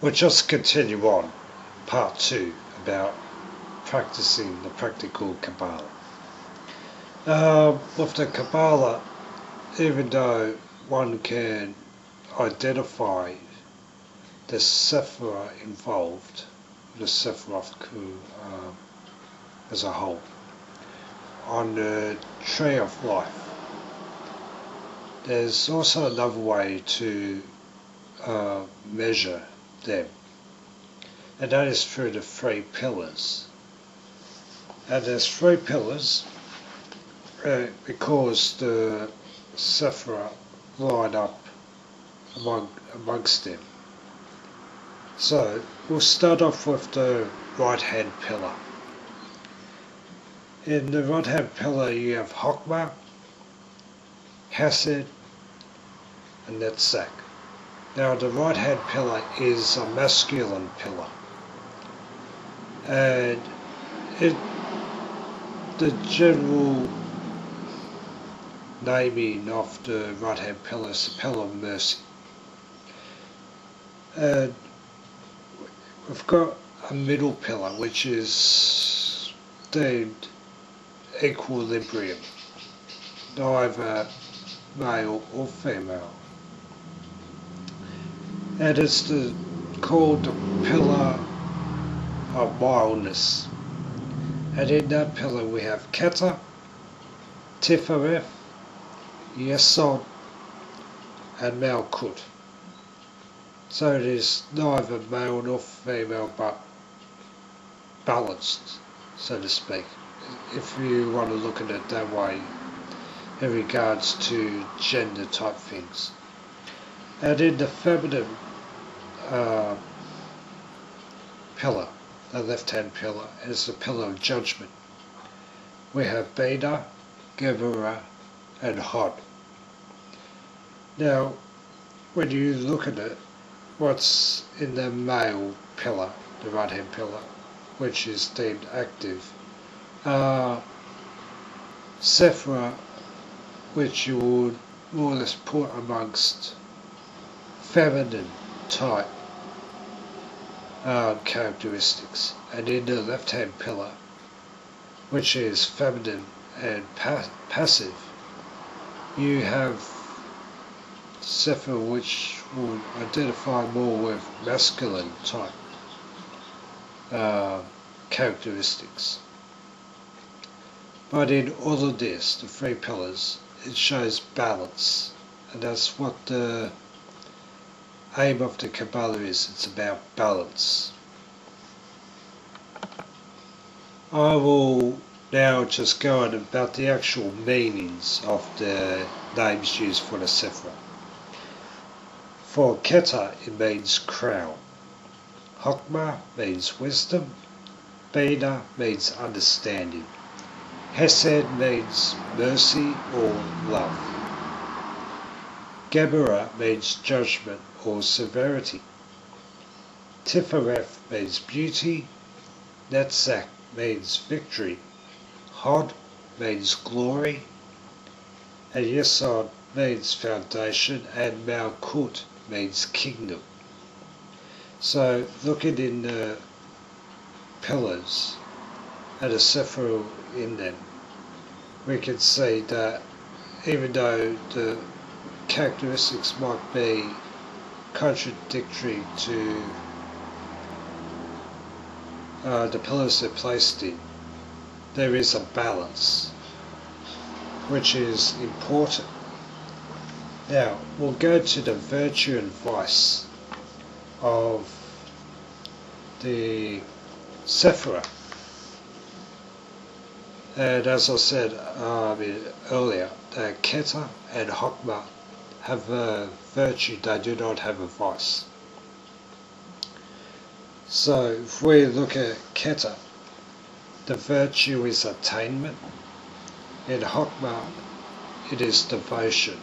We'll just continue on, part 2, about practicing the practical Kabbalah. With the Kabbalah, even though one can identify the Sephirah involved, the Sephiroth as a whole, on the tree of life, there's also another way to measure them, and that is through the 3 pillars. And there's 3 pillars because the Sephirah line up amongst them. So we'll start off with the right hand pillar. In the right hand pillar you have Chokmah, Hesed and Netzach. Now the right hand pillar is a masculine pillar, and the general naming of the right hand pillar is the pillar of mercy. And we've got a middle pillar which is deemed equilibrium, neither male or female, and it's called the pillar of mildness. And in that pillar we have Keter, Tifereth, Yesod and Malkut. So it is neither male nor female but balanced, so to speak, if you want to look at it that way in regards to gender type things. And in the feminine pillar, the left hand pillar, is the pillar of judgment. We have Bina, Geburah and Hod. Now when you look at it, what's in the male pillar, the right hand pillar, which is deemed active, Sephirah, which you would more or less put amongst feminine type characteristics. And in the left hand pillar, which is feminine and passive, you have Sephirah, which will identify more with masculine type characteristics. But in all of this, the 3 pillars, it shows balance, and that's what the aim of the Kabbalah is. It's about balance. I will now just go on about the actual meanings of the names used for the Sephirah. For Keter it means crown, Chokmah means wisdom, Bina means understanding, Hesed means mercy or love, Geburah means judgment or severity, Tifereth means beauty, Netzach means victory, Hod means glory, and Yesod means foundation, and Malkut means kingdom. So looking in the pillars and the Sephirah in them, we can see that even though the characteristics might be contradictory to the pillars they're placed in, there is a balance which is important. Now we'll go to the virtue and vice of the Sephirah. And as I said earlier, that Keter and Chokmah have a virtue, they do not have a vice. So if we look at Keter, the virtue is attainment. In Chokmah, it is devotion.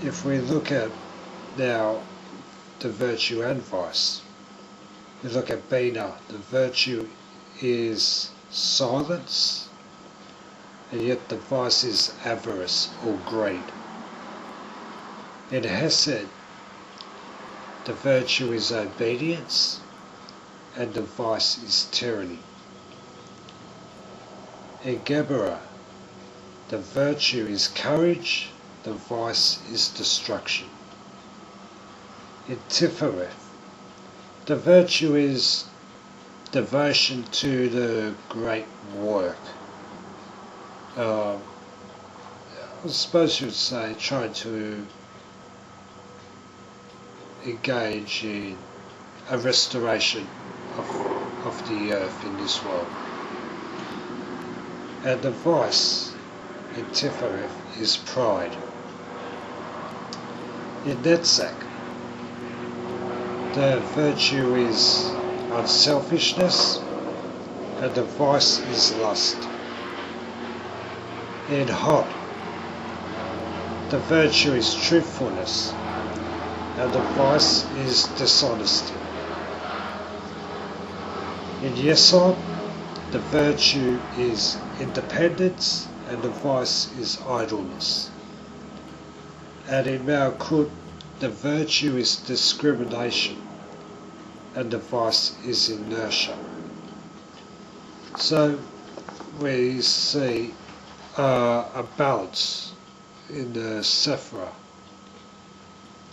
If we look at now the virtue and vice, we look at Bina, the virtue is silence, and yet the vice is avarice or greed. In Hesed, the virtue is obedience, and the vice is tyranny. In Gebera, the virtue is courage, the vice is destruction. In Tifereth, the virtue is devotion to the great work. I suppose you would say trying to engage in a restoration of the earth in this world. And the vice in Tifereth is pride. In Netzach, the virtue is unselfishness, and the vice is lust. In Hod, the virtue is truthfulness, and the vice is dishonesty. In Yesod, the virtue is independence, and the vice is idleness. And in Malkut, the virtue is discrimination, and the vice is inertia. So we see a balance in the Sephirah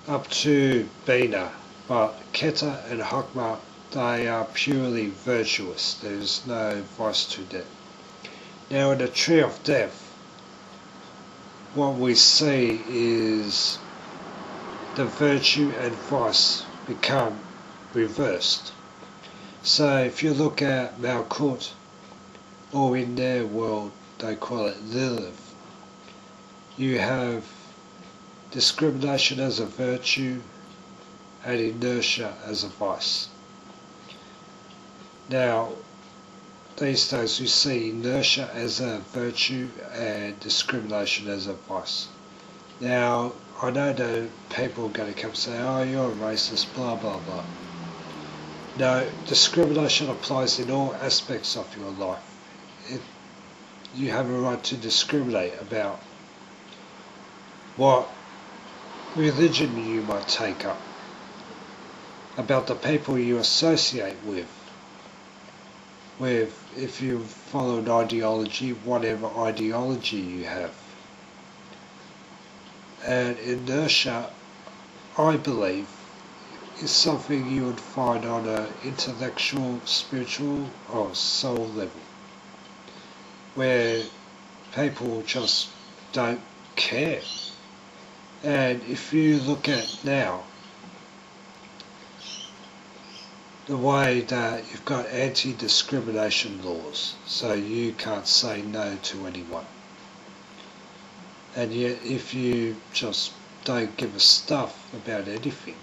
up to Bina, but Keter and Hakma, they are purely virtuous. There is no vice to them. Now in the Tree of Death, what we see is the virtue and vice become reversed. So if you look at Malkut, or in their world they call it Lilith, you have discrimination as a virtue and inertia as a vice. Now, these days we see inertia as a virtue and discrimination as a vice. Now, I know that people are going to come and say, oh, you're a racist, blah, blah, blah. No, discrimination applies in all aspects of your life. You have a right to discriminate about what religion you might take up, about the people you associate with if you follow an ideology, whatever ideology you have. And inertia, I believe, is something you would find on an intellectual, spiritual or soul level, where people just don't care. And if you look at now, the way that you've got anti-discrimination laws, so you can't say no to anyone. And yet if you just don't give a stuff about anything,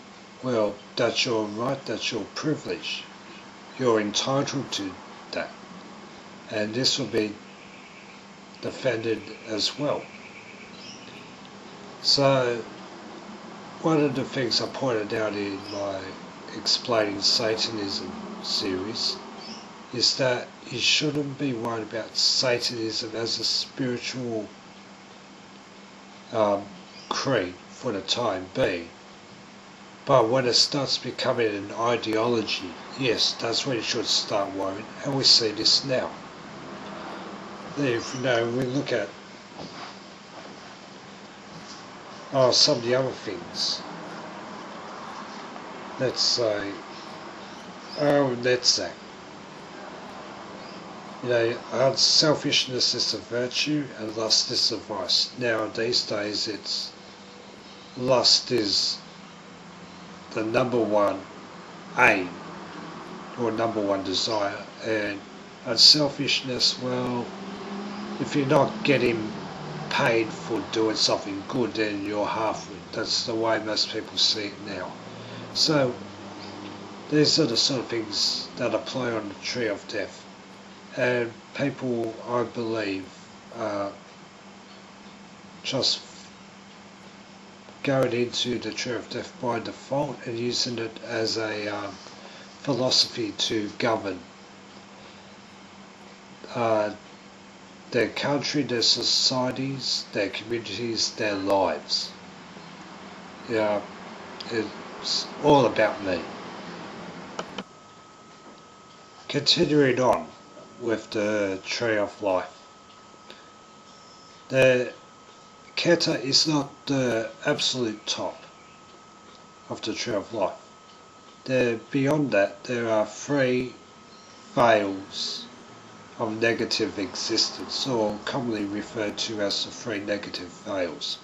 well, that's your right, that's your privilege. You're entitled to that. And this will be defended as well. So, one of the things I pointed out in my Explaining Satanism series is that you shouldn't be worried about Satanism as a spiritual creed for the time being. But when it starts becoming an ideology, yes, that's when you should start worrying, and we see this now. If we look at some of the other things, let's say, Netzach. Unselfishness is a virtue and lust is a vice. Now these days lust is the number one aim or number one desire, and unselfishness, well, if you're not getting paid for doing something good, then you're half-wit. That's the way most people see it now. So these are the sort of things that apply on the Tree of Death, and people, I believe, just going into the Tree of Death by default and using it as a philosophy to govern their country, their societies, their communities, their lives. it's all about me. Continuing on with the Tree of Life. The Keter is not the absolute top of the Tree of Life. Beyond that, there are 3 veils of negative existence, or commonly referred to as the 3 negative veils.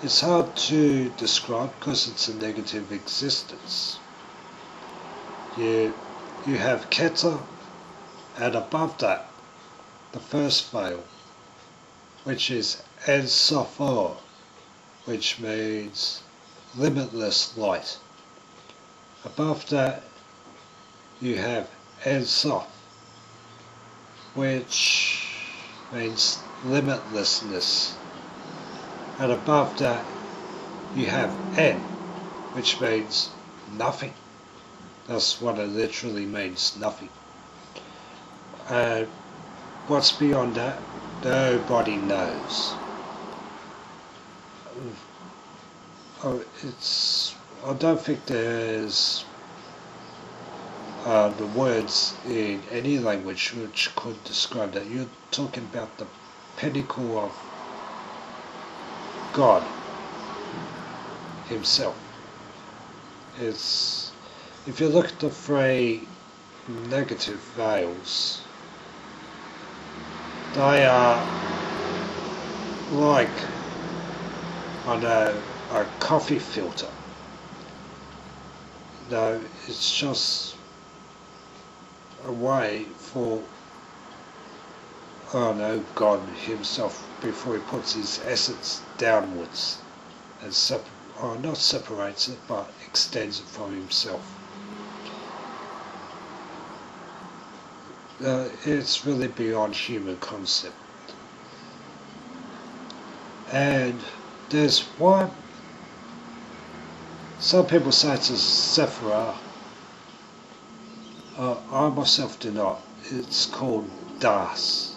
It's hard to describe because it's a negative existence. You have Keter, and above that, the first veil, which is Ein Sof Or, which means limitless light. Above that, you have Ein Sof, which means limitlessness. And above that, you have En, which means nothing. That's what it literally means, nothing. What's beyond that, nobody knows. I don't think there's the words in any language which could describe that. You're talking about the pinnacle of God himself. If you look at the 3 negative veils, they are like on a coffee filter. No, it's just a way for, God himself, before he puts his essence downwards and not separates it, but extends it from himself. It's really beyond human concept. And there's one, some people say it's a Sephirah. I myself do not. It's called Das,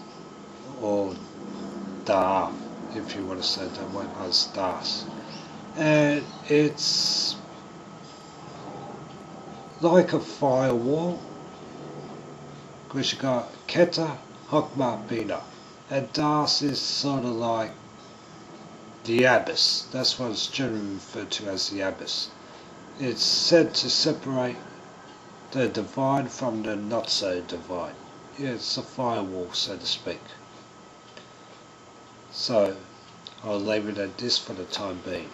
or Da, if you want to say it that way, as Das. And it's like a firewall, because you got Keter, Chokmah, Bina, and Das is sort of like the abyss. That's what it's generally referred to as, the abyss. It's said to separate the divine from the not so divine. Yeah, it's a firewall, so to speak. So I'll leave it at this for the time being.